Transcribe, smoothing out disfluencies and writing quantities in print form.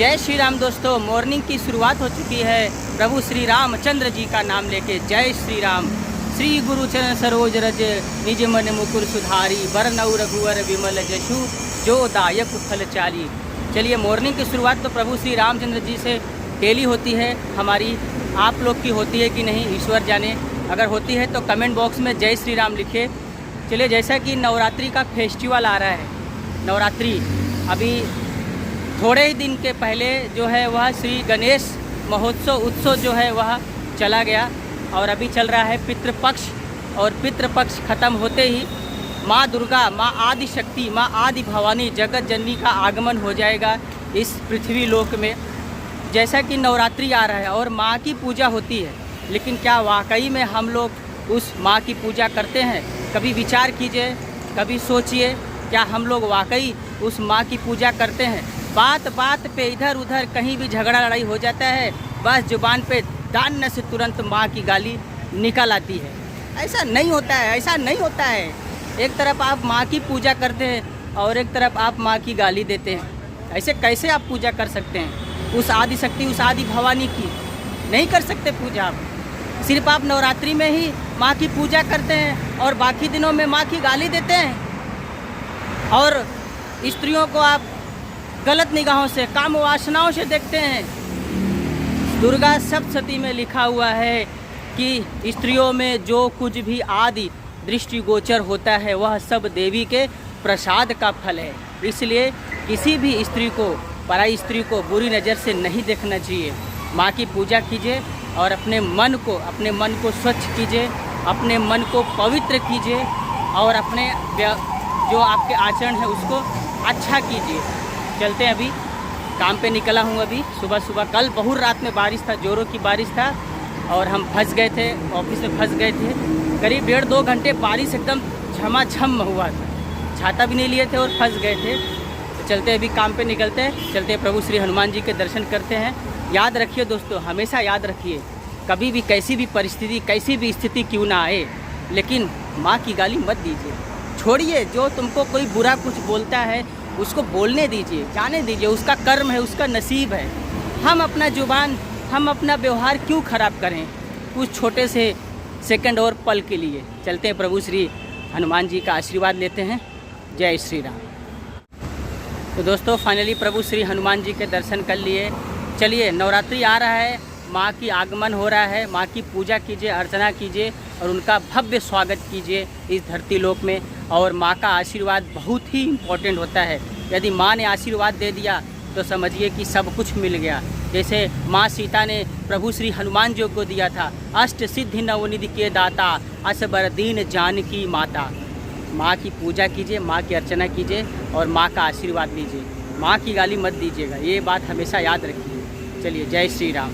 जय श्री राम दोस्तों। मॉर्निंग की शुरुआत हो चुकी है प्रभु श्री रामचंद्र जी का नाम लेके। जय श्री राम। श्री गुरु चरण सरोज रज निज मन मुकुर सुधारी, बरनऊ रघुवर विमल जशु जो दायक फल चाली। चलिए, मॉर्निंग की शुरुआत तो प्रभु श्री रामचंद्र जी से डेली होती है हमारी। आप लोग की होती है कि नहीं ईश्वर जाने। अगर होती है तो कमेंट बॉक्स में जय श्री राम लिखे। चलिए, जैसा कि नवरात्रि का फेस्टिवल आ रहा है, नवरात्रि अभी थोड़े ही दिन के पहले जो है वह श्री गणेश महोत्सव उत्सव जो है वह चला गया और अभी चल रहा है पितृपक्ष। और पितृपक्ष खत्म होते ही माँ दुर्गा, माँ आदि शक्ति, माँ आदि भवानी जगत जननी का आगमन हो जाएगा इस पृथ्वी लोक में। जैसा कि नवरात्रि आ रहा है और माँ की पूजा होती है, लेकिन क्या वाकई में हम लोग उस माँ की पूजा करते हैं? कभी विचार कीजिए, कभी सोचिए, क्या हम लोग वाकई उस माँ की पूजा करते हैं? बात बात पे इधर उधर कहीं भी झगड़ा लड़ाई हो जाता है, बस जुबान पे दान से तुरंत माँ की गाली निकल आती है। ऐसा नहीं होता है, ऐसा नहीं होता है। एक तरफ आप माँ की पूजा करते हैं और एक तरफ आप माँ की गाली देते हैं। ऐसे कैसे आप पूजा कर सकते हैं? उस आदि शक्ति, उस आदि भवानी की नहीं कर सकते पूजा आप। सिर्फ आप नवरात्रि में ही माँ की पूजा करते हैं और बाकी दिनों में माँ की गाली देते हैं। और स्त्रियों को आप गलत निगाहों से, काम वासनाओं से देखते हैं। दुर्गा सप्तशती में लिखा हुआ है कि स्त्रियों में जो कुछ भी आदि दृष्टिगोचर होता है वह सब देवी के प्रसाद का फल है। इसलिए किसी भी स्त्री को, पराई स्त्री को बुरी नज़र से नहीं देखना चाहिए। माँ की पूजा कीजिए और अपने मन को स्वच्छ कीजिए, अपने मन को पवित्र कीजिए और अपने जो आपके आचरण है उसको अच्छा कीजिए। चलते हैं, अभी काम पे निकला हूँ। अभी सुबह सुबह, कल बहुत रात में बारिश था, जोरों की बारिश था और हम फंस गए थे, ऑफिस में फंस गए थे। करीब 1.5-2 घंटे बारिश एकदम झमाझम हुआ था, छाता भी नहीं लिए थे और फंस गए थे। तो चलते अभी काम पे निकलते हैं, चलते प्रभु श्री हनुमान जी के दर्शन करते हैं। याद रखिए दोस्तों, हमेशा याद रखिए, कभी भी कैसी भी परिस्थिति, कैसी भी स्थिति क्यों ना आए, लेकिन माँ की गाली मत दीजिए। छोड़िए, जो तुमको कोई बुरा कुछ बोलता है उसको बोलने दीजिए, जाने दीजिए, उसका कर्म है, उसका नसीब है। हम अपना जुबान, हम अपना व्यवहार क्यों खराब करें कुछ छोटे से सेकंड और पल के लिए? चलते हैं, प्रभु श्री हनुमान जी का आशीर्वाद लेते हैं। जय श्री राम। तो दोस्तों, फाइनली प्रभु श्री हनुमान जी के दर्शन कर लिए। चलिए, नवरात्रि आ रहा है, माँ की आगमन हो रहा है, माँ की पूजा कीजिए, अर्चना कीजिए और उनका भव्य स्वागत कीजिए इस धरती लोक में। और माँ का आशीर्वाद बहुत ही इम्पोर्टेंट होता है। यदि माँ ने आशीर्वाद दे दिया तो समझिए कि सब कुछ मिल गया। जैसे माँ सीता ने प्रभु श्री हनुमान जी को दिया था, अष्ट सिद्धि नवनिधि के दाता, असबर दीन जानकी माता। माँ की पूजा कीजिए, माँ की अर्चना कीजिए और माँ का आशीर्वाद लीजिए। माँ की गाली मत दीजिएगा, ये बात हमेशा याद रखिए। चलिए, जय श्री राम।